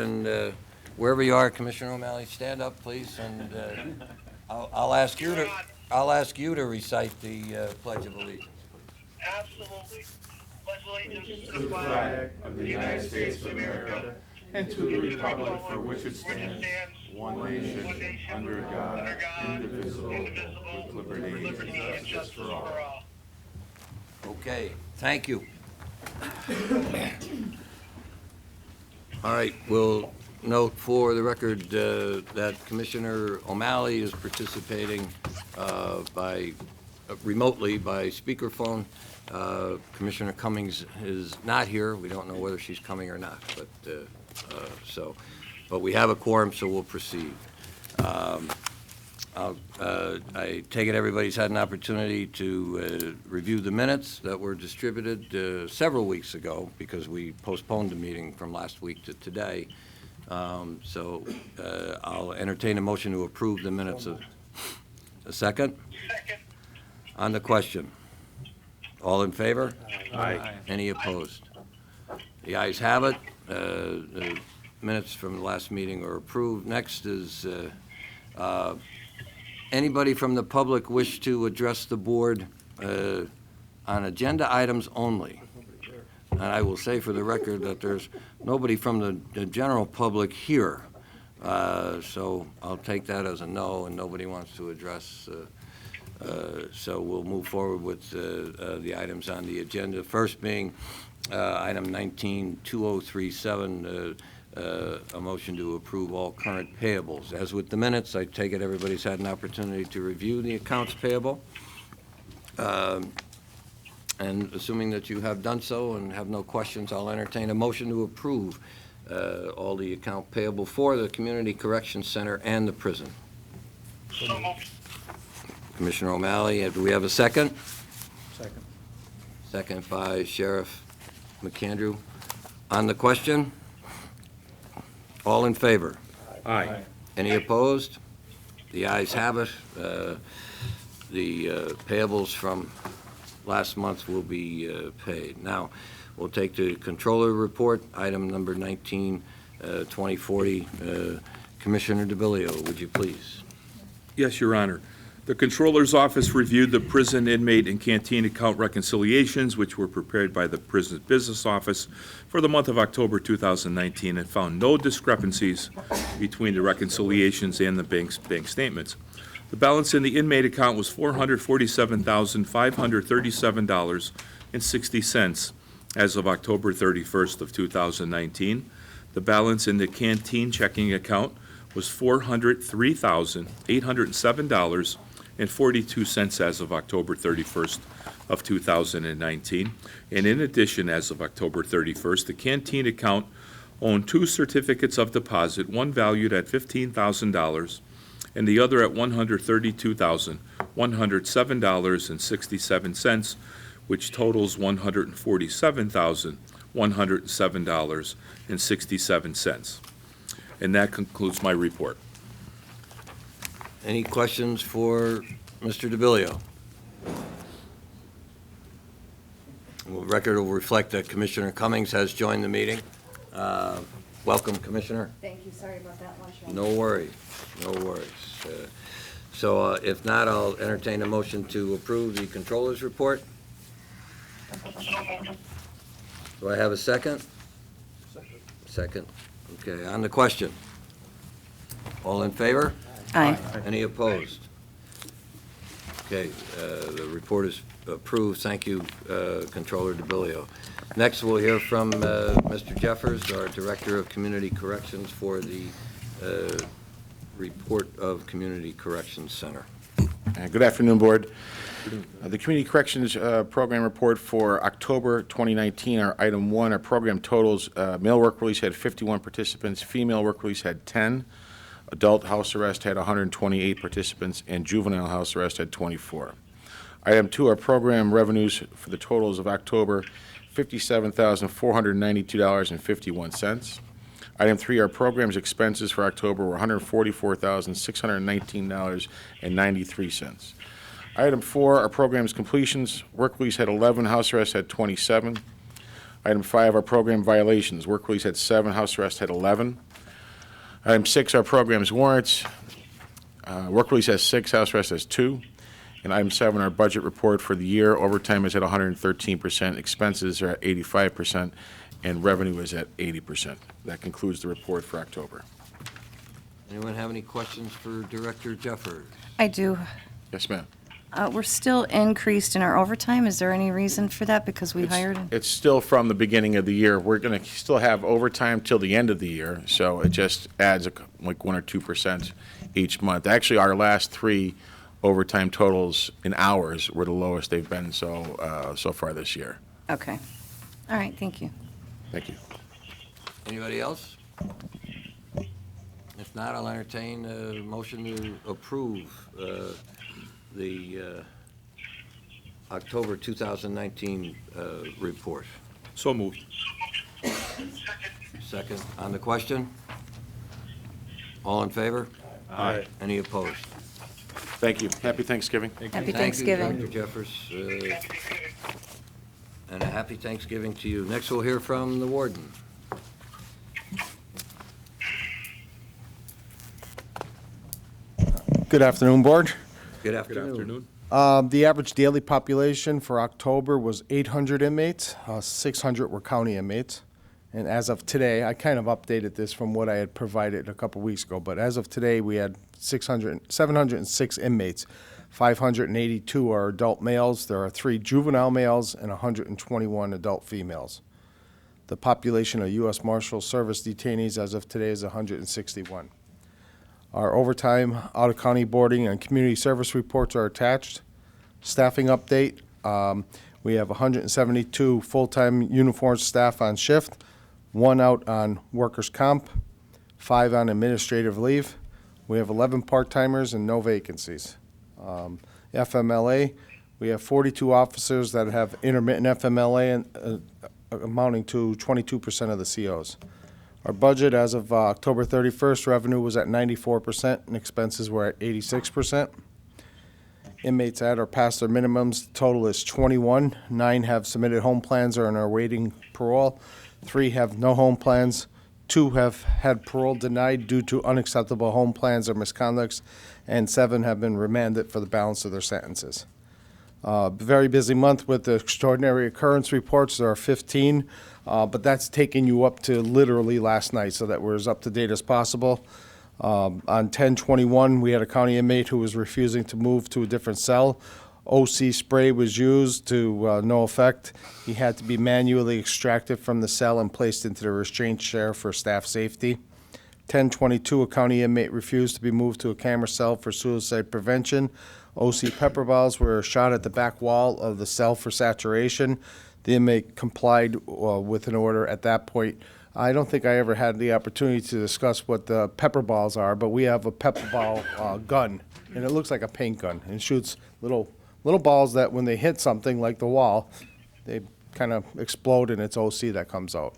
and wherever you are, Commissioner O'Malley, stand up, please, and I'll ask you to recite the Pledge of Allegiance. Absolutely. Pledge allegiance to the flag of the United States of America and to the republic for which it stands, one nation, under God, indivisible, with liberty and justice for all. Okay, thank you. All right, we'll note for the record that Commissioner O'Malley is participating remotely by speakerphone. Commissioner Cummings is not here. We don't know whether she's coming or not, but we have a quorum, so we'll proceed. I take it everybody's had an opportunity to review the minutes that were distributed several weeks ago because we postponed the meeting from last week to today. So I'll entertain a motion to approve the minutes of a second. Second. On the question, all in favor? Aye. Any opposed? The ayes have it. The minutes from the last meeting are approved. Next is anybody from the public wish to address the board on agenda items only? And I will say for the record that there's nobody from the general public here. So I'll take that as a no, and nobody wants to address. So we'll move forward with the items on the agenda. First being item 19-2037, a motion to approve all current payables. As with the minutes, I take it everybody's had an opportunity to review the accounts payable. And assuming that you have done so and have no questions, I'll entertain a motion to approve all the account payable for the Community Corrections Center and the prison. So moved. Commissioner O'Malley, do we have a second? Second. Second by Sheriff McAndrew. On the question? All in favor? Aye. Any opposed? The ayes have it. The payables from last month will be paid. Now, we'll take the controller report, item number 19-2040. Commissioner DeBillio, would you please? Yes, Your Honor. The Controller's Office reviewed the prison inmate and canteen account reconciliations, which were prepared by the Prison's Business Office for the month of October 2019, and found no discrepancies between the reconciliations and the bank statements. The balance in the inmate account was $447,537.60 as of October 31st of 2019. The balance in the canteen checking account was $403,807.42 as of October 31st of 2019. And in addition, as of October 31st, the canteen account owned two certificates of deposit, one valued at $15,000 and the other at $132,107.67, which totals $147,107.67. And that concludes my report. Any questions for Mr. DeBillio? The record will reflect that Commissioner Cummings has joined the meeting. Welcome, Commissioner. Thank you. Sorry about that, Marshall. No worries, no worries. So if not, I'll entertain a motion to approve the Controller's report. Do I have a second? Second. Okay, on the question. All in favor? Aye. Any opposed? Okay, the report is approved. Thank you, Controller DeBillio. Next, we'll hear from Mr. Jeffers, our Director of Community Corrections, for the report of Community Corrections Center. Good afternoon, Board. The Community Corrections Program report for October 2019, our item 1, our program totals, male work release had 51 participants, female work release had 10, adult house arrest had 128 participants, and juvenile house arrest had 24. Item 2, our program revenues for the totals of October, $57,492.51. Item 3, our program's expenses for October were $144,619.93. Item 4, our program's completions. Work release had 11, house arrest had 27. Item 5, our program violations. Work release had 7, house arrest had 11. Item 6 are programs warrants. Work release has 6, house arrest has 2. And item 7, our budget report for the year. Overtime is at 113%, expenses are at 85%, and revenue is at 80%. That concludes the report for October. Anyone have any questions for Director Jeffers? I do. Yes, ma'am. We're still increased in our overtime. Is there any reason for that? Because we hired? It's still from the beginning of the year. We're going to still have overtime till the end of the year, so it just adds like 1 or 2% each month. Actually, our last 3 overtime totals in hours were the lowest they've been so far this year. Okay. All right, thank you. Thank you. Anybody else? If not, I'll entertain a motion to approve the October 2019 report. So moved. Second on the question? All in favor? Aye. Any opposed? Thank you. Happy Thanksgiving. Happy Thank you, Thanksgiving. Dr. Jeffers, and a happy Thanksgiving to you. Next, we'll hear from the warden. Good afternoon, Board. Good Good afternoon. afternoon. The average daily population for October was 800 inmates. 600 were county inmates. And as of today, I kind of updated this from what I had provided a couple weeks ago, but as of today, we had 706 inmates. 582 are adult males. There are 3 juvenile males and 121 adult females. The population of U.S. Marshal Service detainees as of today is 161. Our overtime, out-of-county boarding, and community service reports are attached. Staffing update, we have 172 full-time uniformed staff on shift, 1 out on workers' comp, 5 on administrative leave. We have 11 part-timers and no vacancies. FMLA, we have 42 officers that have intermittent FMLA and, amounting to 22% of the COs. Our budget as of October 31st, revenue was at 94% and expenses were at 86%. Inmates at or past their minimums, total is 21. 9 have submitted home plans or are awaiting parole. 3 have no home plans. 2 have had parole denied due to unacceptable home plans or misconducts, and 7 have been remanded for the balance of their sentences. Very busy month with the extraordinary occurrence reports. There are 15, but that's taking you up to literally last night so that we're as up to date as possible. On 10/21, we had a county inmate who was refusing to move to a different cell. OC spray was used to no effect. He had to be manually extracted from the cell and placed into the restraint chair for staff safety. 10/22, a county inmate refused to be moved to a camera cell for suicide prevention. OC pepper balls were shot at the back wall of the cell for saturation. The inmate complied with an order at that point. I don't think I ever had the opportunity to discuss what the pepper balls are, but we have a pepper ball gun, and it looks like a paint gun, and shoots little balls that when they hit something like the wall, they kind of explode, and it's OC that comes out.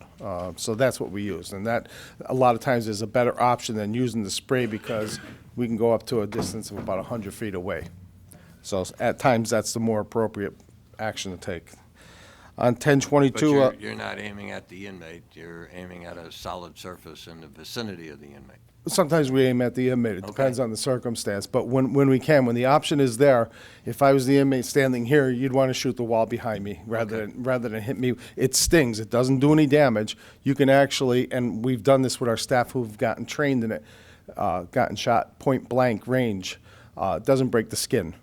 So that's what we use, and that a lot of times is a better option than using the spray because we can go up to a distance of about 100 feet away. So at times, that's the more appropriate action to take. On 10/22, But you're not aiming at the inmate, you're aiming at a solid surface in the vicinity of the inmate. sometimes we aim at the inmate. It depends Okay. on the circumstance. But when we can, when the option is there, if I was the inmate standing here, you'd want to shoot the wall behind me rather than hit me. It stings. It doesn't do any damage. You can actually, and we've done this with our staff who've gotten trained in it, gotten shot point blank range. It doesn't break the skin,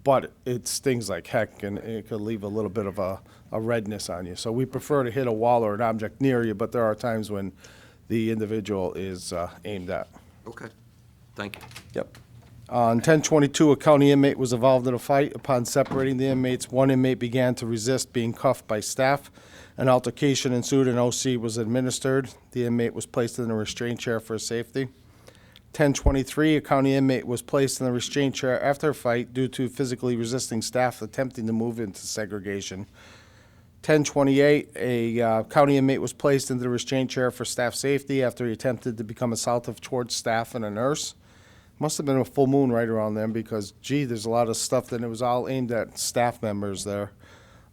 but it stings like heck, and it could leave a little bit of a redness on you. So we prefer to hit a wall or an object near you, but there are times when the individual is aimed at. Okay, thank you. Yep. On 10/22, a county inmate was involved in a fight. Upon separating the inmates, one inmate began to resist being cuffed by staff. An altercation ensued and OC was administered. The inmate was placed in a restraint chair for safety. 10/23, a county inmate was placed in the restraint chair after a fight due to physically resisting staff attempting to move into segregation. 10/28, a county inmate was placed into the restraint chair for staff safety after he attempted to become assaultive towards staff and a nurse. Must have been a full moon right around then because, gee, there's a lot of stuff that it was all aimed at staff members there.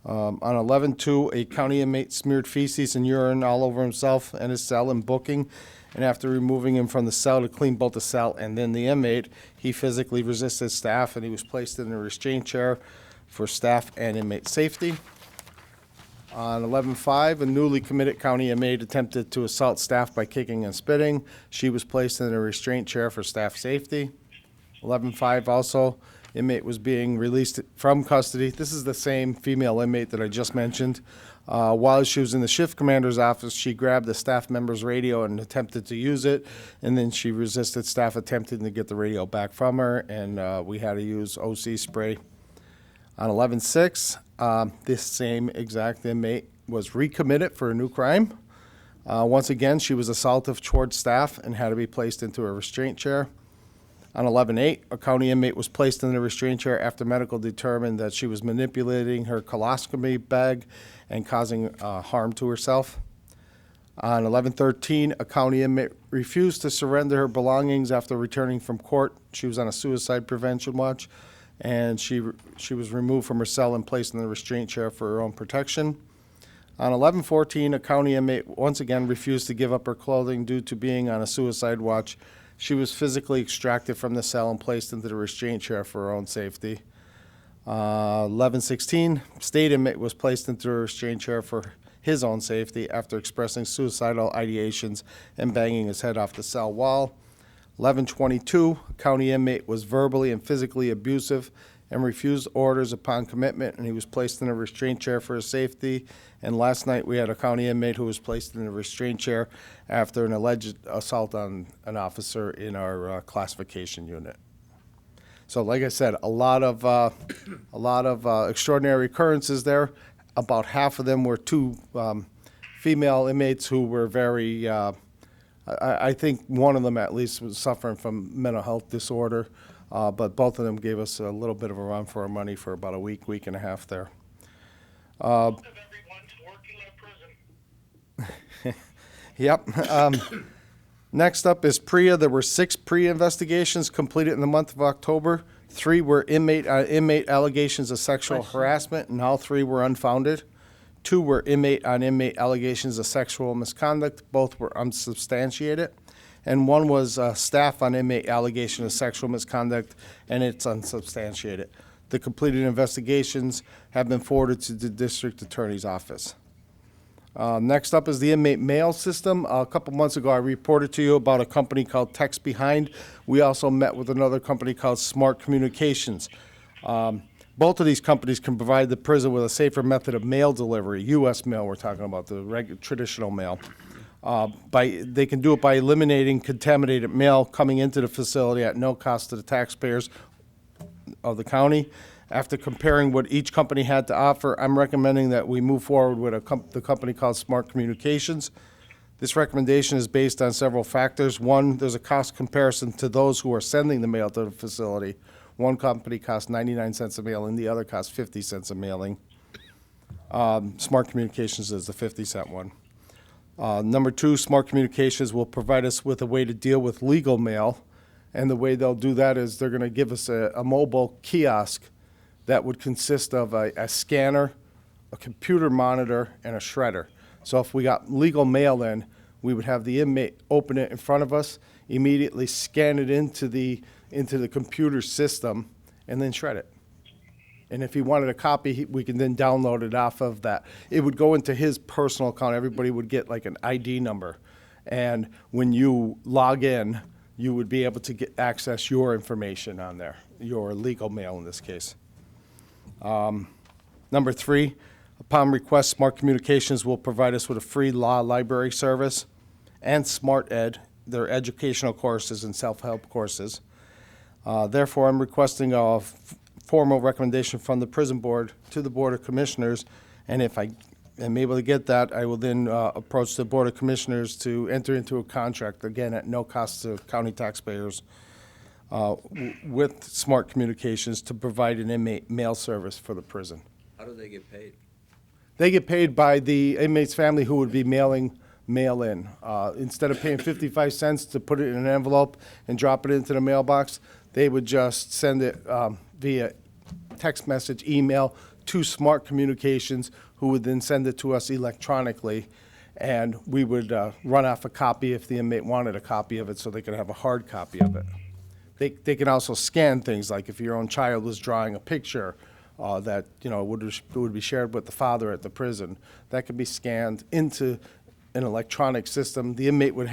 On 11/2, a county inmate smeared feces and urine all over himself and his cell in booking and after removing him from the cell to clean both the cell and then the inmate, he physically resisted staff, and he was placed in a restraint chair for staff and inmate safety. On 11/5, a newly committed county inmate attempted to assault staff by kicking and spitting. She was placed in a restraint chair for staff safety. 11/5 also, inmate was being released from custody. This is the same female inmate that I just mentioned. While she was in the shift commander's office, she grabbed the staff member's radio and attempted to use it, and then she resisted staff attempting to get the radio back from her, and we had to use OC spray. On 11/6, this same exact inmate was recommitted for a new crime. Once again, she was assaultive towards staff and had to be placed into a restraint chair. On 11/8, a county inmate was placed in a restraint chair after medical determined that she was manipulating her colostomy bag and causing harm to herself. On 11/13, a county inmate refused to surrender her belongings after returning from court. She was on a suicide prevention watch, and she was removed from her cell and placed in the restraint chair for her own protection. On 11/14, a county inmate once again refused to give up her clothing due to being on a suicide watch. She was physically extracted from the cell and placed into the restraint chair for her own safety. 11/16, state inmate was placed into a restraint chair for his own safety after expressing suicidal ideations and banging his head off the cell wall. 11/22, a county inmate was verbally and physically abusive and refused orders upon commitment, and he was placed in a restraint chair for his safety. And last night, we had a county inmate who was placed in a restraint chair after an alleged assault on an officer in our classification unit. So like I said, a lot of extraordinary occurrences there. About half of them were two female inmates who were very, I think one of them at least was suffering from mental health disorder, but both of them gave us a little bit of a run for our money for about a week and a half there. Most of everyone's working in prison. Yep. Next up is PREA. There were 6 PREA investigations completed in the month of October. 3 were inmate allegations of sexual harassment, and all 3 were unfounded. 2 were inmate allegations of sexual misconduct. Both were unsubstantiated. And 1 was staff on inmate allegation of sexual misconduct, and it's unsubstantiated. The completed investigations have been forwarded to the district attorney's office. Next up is the inmate mail system. A couple months ago, I reported to you about a company called Text Behind. We also met with another company called Smart Communications. Both of these companies can provide the prison with a safer method of mail delivery, U.S. mail we're talking about, the traditional mail. They can do it by eliminating contaminated mail coming into the facility at no cost to the taxpayers of the county. After comparing what each company had to offer, I'm recommending that we move forward with the company called Smart Communications. This recommendation is based on several factors. 1, there's a cost comparison to those who are sending the mail to the facility. One company costs 99 cents a mailing, the other costs 50 cents a mailing. Smart Communications is the 50-cent one. Number 2, Smart Communications will provide us with a way to deal with legal mail, and the way they'll do that is they're going to give us a mobile kiosk that would consist of a scanner, a computer monitor, and a shredder. So if we got legal mail in, we would have the inmate open it in front of us, immediately scan it into the computer system, and then shred it. And if he wanted a copy, we can then download it off of that. It would go into his personal account. Everybody would get like an ID number. And when you log in, you would be able to access your information on there, your legal mail in this case. Number 3, upon request, Smart Communications will provide us with a free law library service and Smart Ed, their educational courses and self-help courses. Therefore, I'm requesting a formal recommendation from the prison board to the Board of Commissioners, and if I am able to get that, I will then approach the Board of Commissioners to enter into a contract, again, at no cost to county taxpayers, with Smart Communications to provide an inmate mail service for the prison. How do they get paid? They get paid by the inmate's family who would be mailing mail in. Instead of paying 55 cents to put it in an envelope and drop it into the mailbox, they would just send it via text message, email to Smart Communications, who would then send it to us electronically. And we would run off a copy if the inmate wanted a copy of it, so they could have a hard copy of it. They can also scan things, like if your own child was drawing a picture that, would be shared with the father at the prison, that could be scanned into an electronic system. The inmate would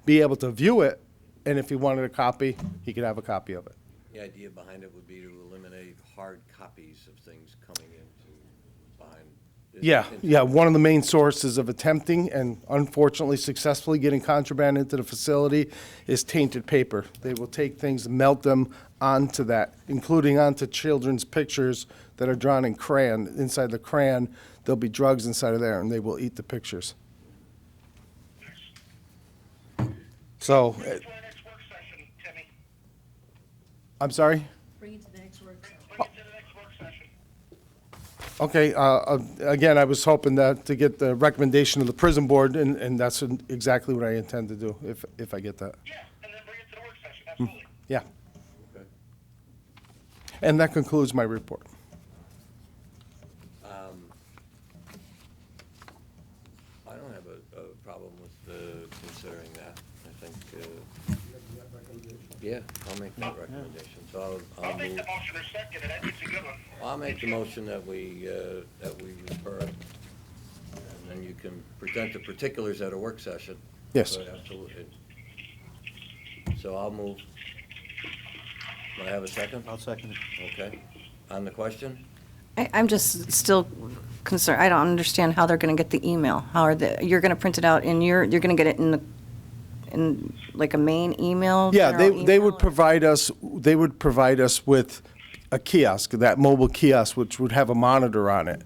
be able to view it, and if he wanted a copy, he could have a copy of it. The idea behind it would be to eliminate hard copies of things coming into behind. Yeah, one of the main sources of attempting and unfortunately successfully getting contraband into the facility is tainted paper. They will take things, melt them onto that, including onto children's pictures that are drawn in crayon. Inside the crayon, there'll be drugs inside of there, and they will eat the pictures. So, For the next work session, Timmy. I'm sorry? Bring it to the next work session. Bring it to the next work session. Okay, again, I was hoping to get the recommendation of the prison board, and that's exactly what I intend to do, if I get that. Yeah, and then bring it to the work session, absolutely. Yeah. And that concludes my report. I don't have a problem with considering that. I think, yeah, I'll make that recommendation. So I'll make the motion or second it, I think it's a good one. I'll make the motion that we refer it. And then you can present the particulars at a work session. Yes. But absolutely. So I'll move. Do I have a second? I'll second it. Okay. On the question? I'm just still concerned. I don't understand how they're going to get the email. You're going to print it out and you're going to get it in like a main email? Yeah, general they email, would or- provide us with a kiosk, that mobile kiosk, which would have a monitor on it.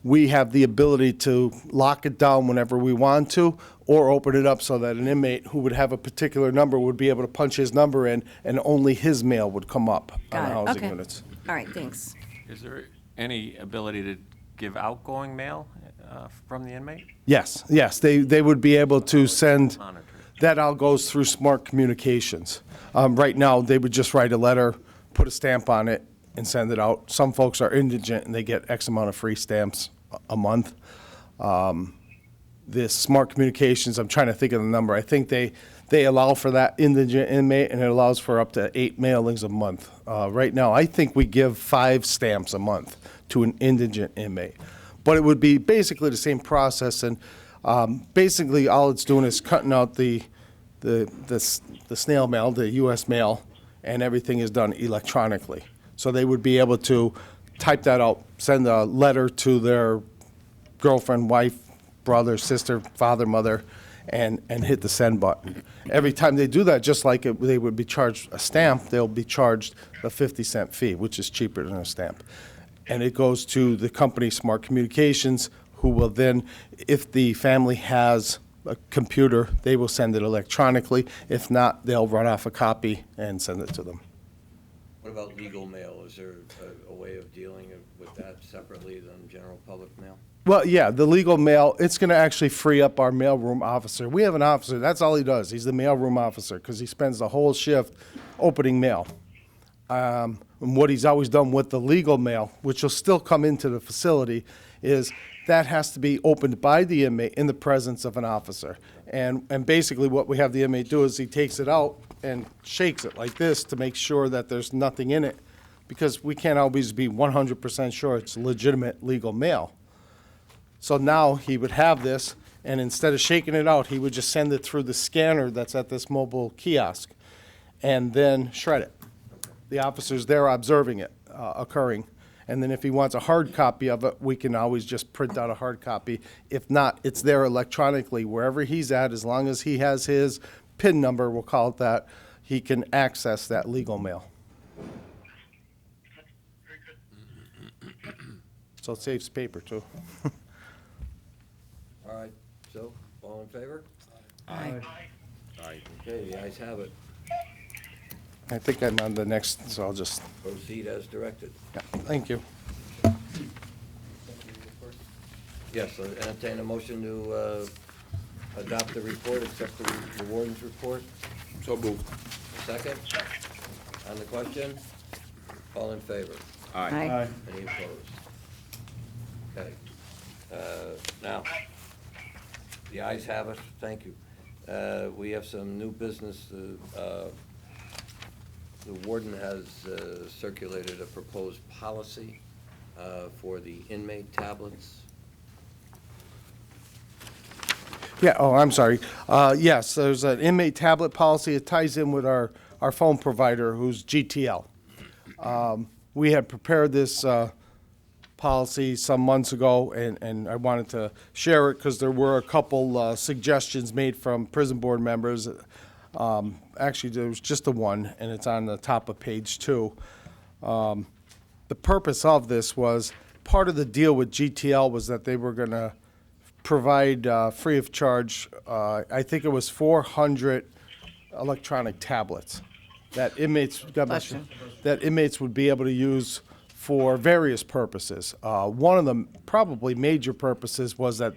We have the ability to lock it down whenever we want to, or open it up so that an inmate who would have a particular number would be able to punch his number in, and only his mail would come up on Got the it. housing Okay. units. All right, thanks. Is there any ability to give outgoing mail from the inmate? Yes, they would be able to send, Monitored. that all goes through smart communications. Right now, they would just write a letter, put a stamp on it, and send it out. Some folks are indigent, and they get X amount of free stamps a month. This smart communications, I'm trying to think of the number. I think they allow for that indigent inmate, and it allows for up to 8 mailings a month. Right now, I think we give 5 stamps a month to an indigent inmate. But it would be basically the same process, and basically all it's doing is cutting out the snail mail, the U.S. mail, and everything is done electronically. So they would be able to type that out, send a letter to their girlfriend, wife, brother, sister, father, mother, and hit the send button. Every time they do that, just like they would be charged a stamp, they'll be charged a 50-cent fee, which is cheaper than a stamp. And it goes to the company Smart Communications, who will then, if the family has a computer, they will send it electronically. If not, they'll run off a copy and send it to them. What about legal mail? Is there a way of dealing with that separately than general public mail? Well, yeah, the legal mail, it's going to actually free up our mailroom officer. We have an officer, that's all he does. He's the mailroom officer because he spends the whole shift opening mail. And what he's always done with the legal mail, which will still come into the facility, is that has to be opened by the inmate in the presence of an officer. And basically what we have the inmate do is he takes it out and shakes it like this to make sure that there's nothing in it, because we can't always be 100% sure it's legitimate legal mail. So now he would have this, and instead of shaking it out, he would just send it through the scanner that's at this mobile kiosk and then shred it. The officer's there observing it occurring. And then if he wants a hard copy of it, we can always just print out a hard copy. If not, it's there electronically wherever he's at, as long as he has his PIN number, we'll call it that, he can access that legal mail. Very good. So it saves paper, too. All right, so, all in favor? Aye. Aye. Okay, the ayes have it. I think I'm on the next, so I'll just, Proceed as directed. yeah, thank you. Yes, entertain a motion to adopt the report, accept the warden's report. So moved. Second? On the question? All in favor? Aye. Any opposed? Okay. Now, The ayes have it, thank you. We have some new business. The warden has circulated a proposed policy for the inmate tablets. Yeah, oh, I'm sorry. Yes, there's an inmate tablet policy. It ties in with our phone provider, who's GTL. We had prepared this policy some months ago, and I wanted to share it because there were a couple suggestions made from prison board members. Actually, there was just the one, and it's on the top of page 2. The purpose of this was, part of the deal with GTL was that they were going to provide free of charge, I think it was 400 electronic tablets that inmates, God bless you, that inmates would be able to use for various purposes. One of the probably major purposes was that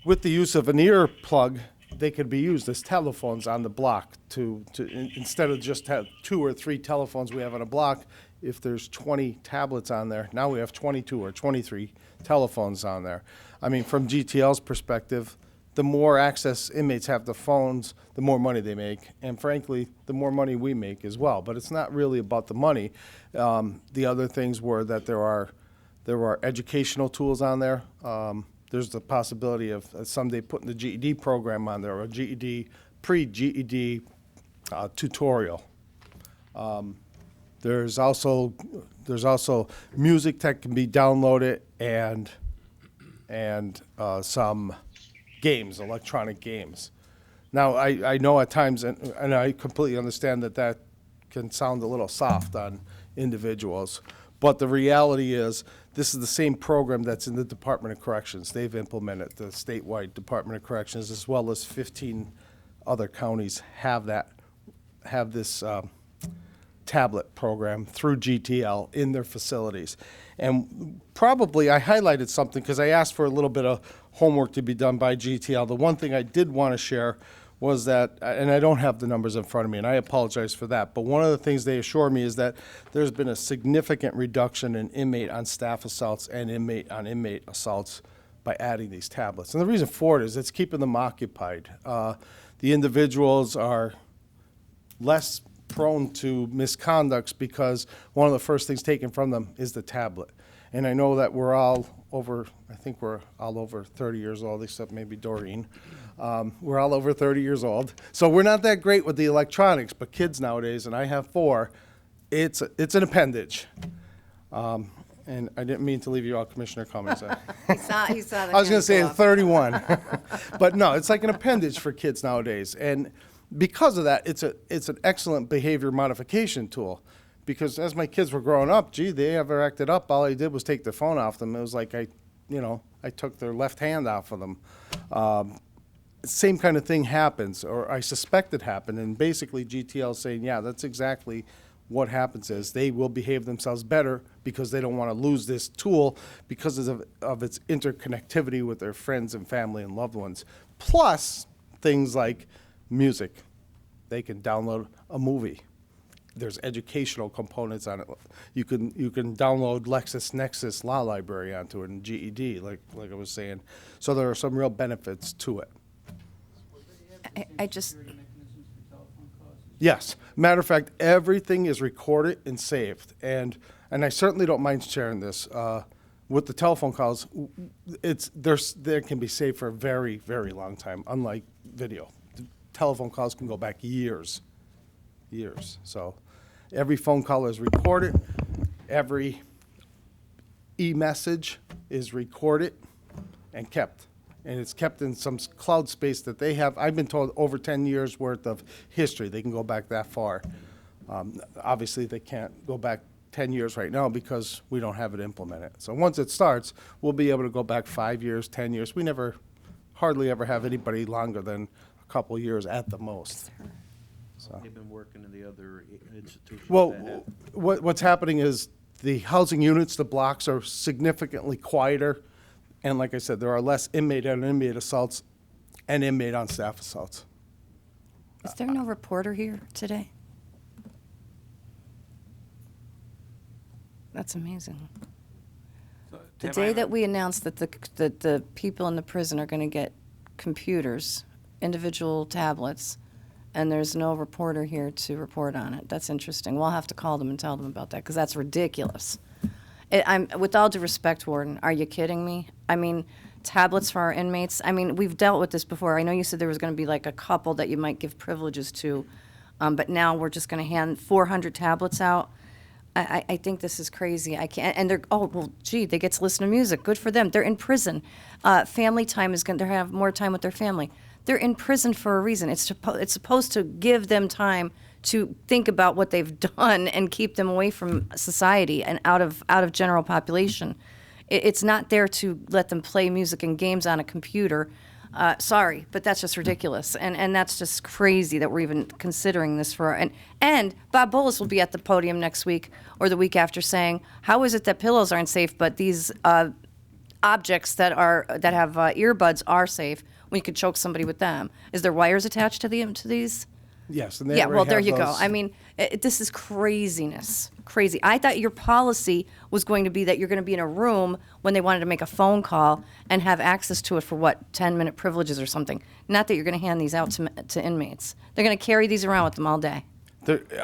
with the use of an earplug, they could be used as telephones on the block instead of just have 2 or 3 telephones we have on a block. If there's 20 tablets on there, now we have 22 or 23 telephones on there. I mean, from GTL's perspective, the more access inmates have to phones, the more money they make, and frankly, the more money we make as well. But it's not really about the money. The other things were that there are educational tools on there. There's the possibility of someday putting the GED program on there, or GED, pre-GED tutorial. There's also music that can be downloaded and some games, electronic games. Now, I know at times, and I completely understand that can sound a little soft on individuals, but the reality is this is the same program that's in the Department of Corrections. They've implemented the statewide Department of Corrections, as well as 15 other counties have this tablet program through GTL in their facilities. And probably I highlighted something because I asked for a little bit of homework to be done by GTL. The one thing I did want to share was that, and I don't have the numbers in front of me, and I apologize for that, but one of the things they assured me is that there's been a significant reduction in inmate on staff assaults and inmate on inmate assaults by adding these tablets. And the reason for it is it's keeping them occupied. The individuals are less prone to misconducts because one of the first things taken from them is the tablet. And I know that we're all over, I think we're all over 30 years old, except maybe Doreen. We're all over 30 years old. So we're not that great with the electronics, but kids nowadays, and I have 4, it's an appendage. And I didn't mean to leave you all Commissioner Cummings. He saw the I was going to hands say go up. 31. But no, it's like an appendage for kids nowadays. And because of that, it's an excellent behavior modification tool. Because as my kids were growing up, gee, they ever acted up, all I did was take their phone off them. It was like I took their left hand off of them. Same kind of thing happens, or I suspect it happened. And basically GTL is saying, yeah, that's exactly what happens is they will behave themselves better because they don't want to lose this tool because of its interconnectivity with their friends and family and loved ones. Plus things like music. They can download a movie. There's educational components on it. You can download LexisNexis Law Library onto it and GED, like I was saying. So there are some real benefits to it. I just, Yes. Matter of fact, everything is recorded and saved. And I certainly don't mind sharing this. With the telephone calls, they can be saved for a very, very long time, unlike video. The telephone calls can go back years. So every phone call is recorded. Every e-message is recorded and kept. And it's kept in some cloud space that they have. I've been told over 10 years worth of history. They can go back that far. Obviously, they can't go back 10 years right now because we don't have it implemented. So once it starts, we'll be able to go back 5 years, 10 years. We hardly ever have anybody longer than a couple years at the most. So. They've been working in the other institutions. Well, what's happening is the housing units, the blocks are significantly quieter. And like I said, there are less inmate on inmate assaults and inmate on staff assaults. is there no reporter here today? That's amazing. The day that we announced that the people in the prison are going to get computers, individual tablets, and there's no reporter here to report on it. That's interesting. We'll have to call them and tell them about that, because that's ridiculous. With all due respect, Warden, are you kidding me? I mean, tablets for our inmates, I mean, we've dealt with this before. I know you said there was going to be like a couple that you might give privileges to, but now we're just going to hand 400 tablets out. I think this is crazy. I can't, and they're, oh, well, gee, they get to listen to music. Good for them. They're in prison. Family time is going to have more time with their family. They're in prison for a reason. It's supposed to give them time to think about what they've done and keep them away from society and out of general population. It's not there to let them play music and games on a computer. Sorry, but that's just ridiculous, and that's just crazy that we're even considering this for. And Bob Bolus will be at the podium next week or the week after saying, "How is it that pillows aren't safe, but these objects that have earbuds are safe when you could choke somebody with them? Is there wires attached to these?" Yes, and they Yeah, already well, there have you go. those. I mean, this is craziness. Crazy. I thought your policy was going to be that you're going to be in a room when they wanted to make a phone call and have access to it for, 10-minute privileges or something. Not that you're going to hand these out to inmates. They're going to carry these around with them all day.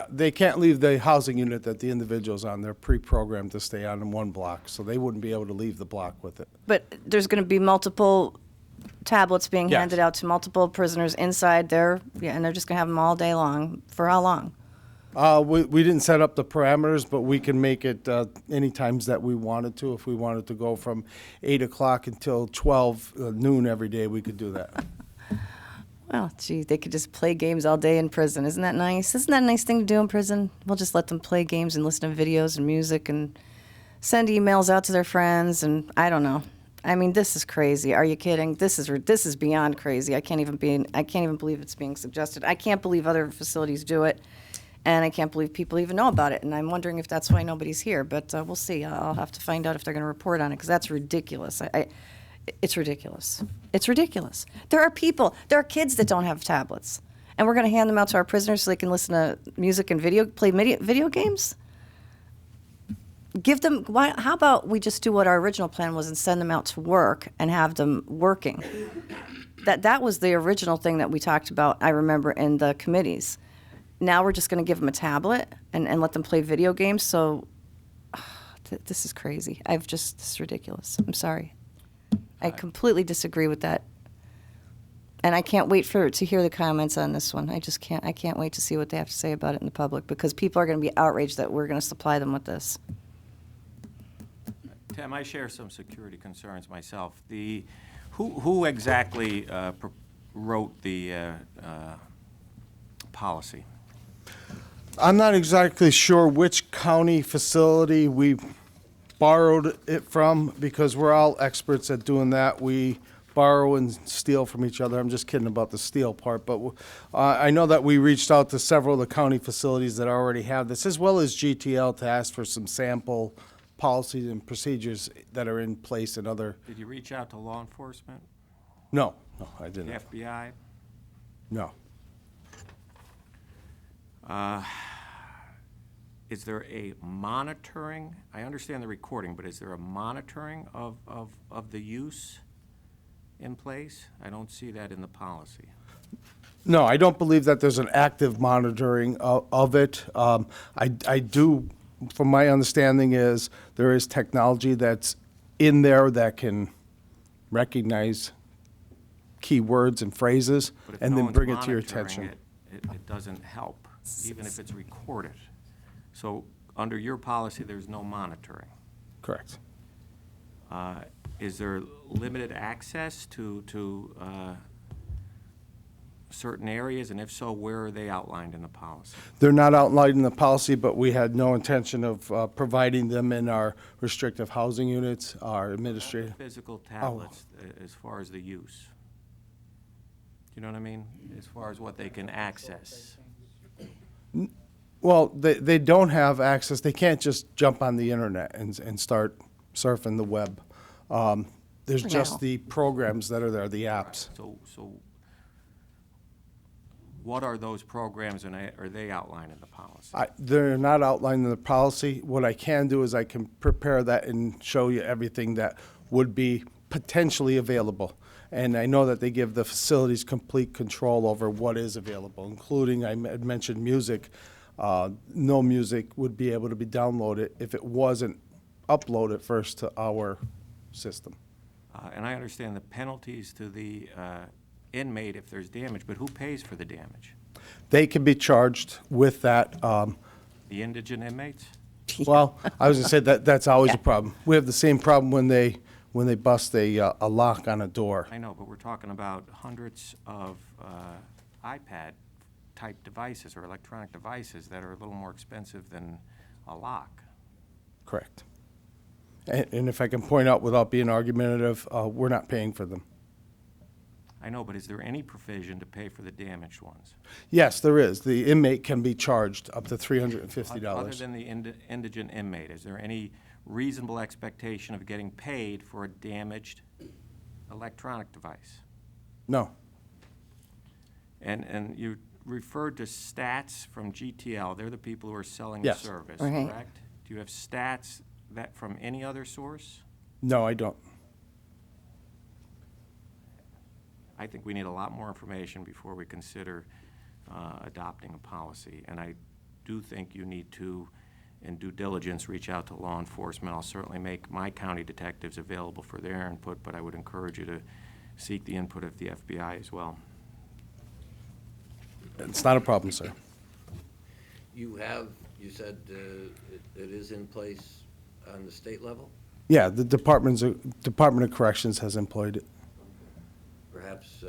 They can't leave the housing unit that the individual's on. They're pre-programmed to stay on in one block, so they wouldn't be able to leave the block with it. But There's going to be multiple tablets being Yes. handed out to multiple prisoners inside there, and they're just going to have them all day long. For how long? We didn't set up the parameters, but we can make it any times that we wanted to. If we wanted to go from 8 o'clock until 12 noon every day, we could do that. Well, gee, they could just play games all day in prison. Isn't that nice? Isn't that a nice thing to do in prison? We'll just let them play games and listen to videos and music and send emails out to their friends, and I don't know. I mean, this is crazy. Are you kidding? This is beyond crazy. I can't even believe it's being suggested. I can't believe other facilities do it, and I can't believe people even know about it. And I'm wondering if that's why nobody's here. But we'll see. I'll have to find out if they're going to report on it, because that's ridiculous. It's ridiculous. It's ridiculous. There are kids that don't have tablets, and we're going to hand them out to our prisoners so they can listen to music and play video games? Give them, how about we just do what our original plan was and send them out to work and have them working? That was the original thing that we talked about, I remember, in the committees. Now we're just going to give them a tablet and let them play video games. So this is crazy. This is ridiculous. I'm sorry. I completely disagree with that. And I can't wait to hear the comments on this one. I can't wait to see what they have to say about it in the public, because people are going to be outraged that we're going to supply them with this. Tim, I share some security concerns myself. Who exactly wrote the policy? I'm not exactly sure which county facility we borrowed it from, because we're all experts at doing that. We borrow and steal from each other. I'm just kidding about the steal part, but I know that we reached out to several of the county facilities that already have this, as well as GTL, to ask for some sample policies and procedures that are in place in other. Did you reach out to law enforcement, No, I the didn't. FBI? No. Is there a monitoring? I understand the recording, but is there a monitoring of the use in place? I don't see that in the policy. No, I don't believe that there's an active monitoring of it. I do, from my understanding, is there is technology that's in there that can recognize keywords and phrases But if and no then one's bring it to your monitoring attention. it doesn't help, even if it's recorded. So under your policy, there's no monitoring. Correct. Is there limited access to certain areas, and if so, where are they outlined in the policy? They're not outlined in the policy, but we had no intention of providing them in our restrictive housing units, our administrative. Physical tablets, as far as the use. You know what I mean? As far as what they can access. Well, they don't have access. They can't just jump on the internet and start surfing the web. There's No. just the programs that are there, the apps. So what are those programs, and are they outlined in the policy? They're not outlined in the policy. What I can do is I can prepare that and show you everything that would be potentially available. And I know that they give the facilities complete control over what is available, including, I had mentioned music. No music would be able to be downloaded if it wasn't uploaded first to our system. And I understand the penalties to the inmate if there's damage, but who pays for the damage? They can be charged with that. The indigent inmates? Well, I was gonna say that's always a problem. We have the same problem when they bust a lock on a door. I know, but we're talking about hundreds of iPad-type devices or electronic devices that are a little more expensive than a lock. Correct. And if I can point out without being argumentative, we're not paying for them. I know, but is there any provision to pay for the damaged ones? Yes, there is. The inmate can be charged up to $350. Other than the indigent inmate, is there any reasonable expectation of getting paid for a damaged electronic device? No. And you referred to stats from GTL. They're the people who are selling the Yes. service, Right. correct? Do you have stats that from any other source? No, I don't. I think we need a lot more information before we consider adopting a policy. And I do think you need to, in due diligence, reach out to law enforcement. I'll certainly make my county detectives available for their input, but I would encourage you to seek the input of the FBI as well. It's not a problem, sir. You said it is in place on the state level? Yeah, the Department of Corrections has employed it. Perhaps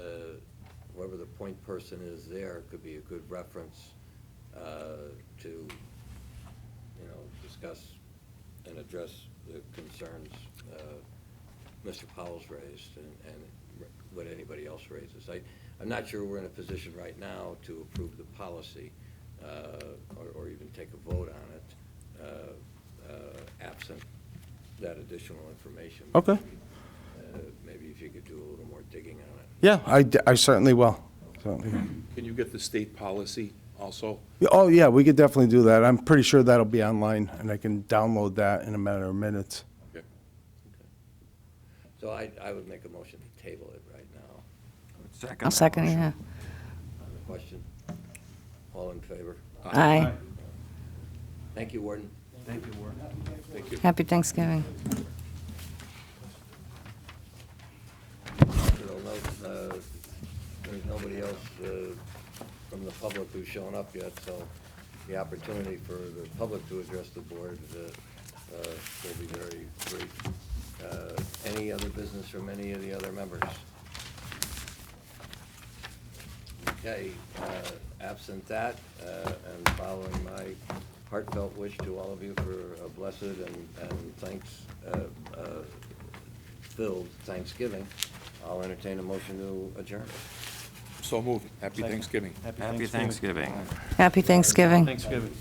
whoever the point person is there could be a good reference to, discuss and address the concerns Mr. Powell's raised and what anybody else raises. I'm not sure we're in a position right now to approve the policy or even take a vote on it, absent that additional information. Okay. Maybe if you could do a little more digging on it. Yeah, I certainly will. So, Can you get the state policy also? oh, yeah, we could definitely do that. I'm pretty sure that'll be online, and I can download that in a matter of minutes. So I would make a motion to table it right now. Second. I'll second, motion. yeah. On the question, all in favor? Aye. Thank you, Warden. Thank you, Warren. Happy Thanksgiving. You'll note, there's nobody else from the public who's shown up yet, so the opportunity for the public to address the board will be very brief. Any other business from any of the other members? Okay, absent that, and following my heartfelt wish to all of you for a blessed and filled Thanksgiving, I'll entertain a motion to adjourn. So moved. Happy Thanksgiving. Happy Thanksgiving. Happy Thanksgiving. Thanksgiving.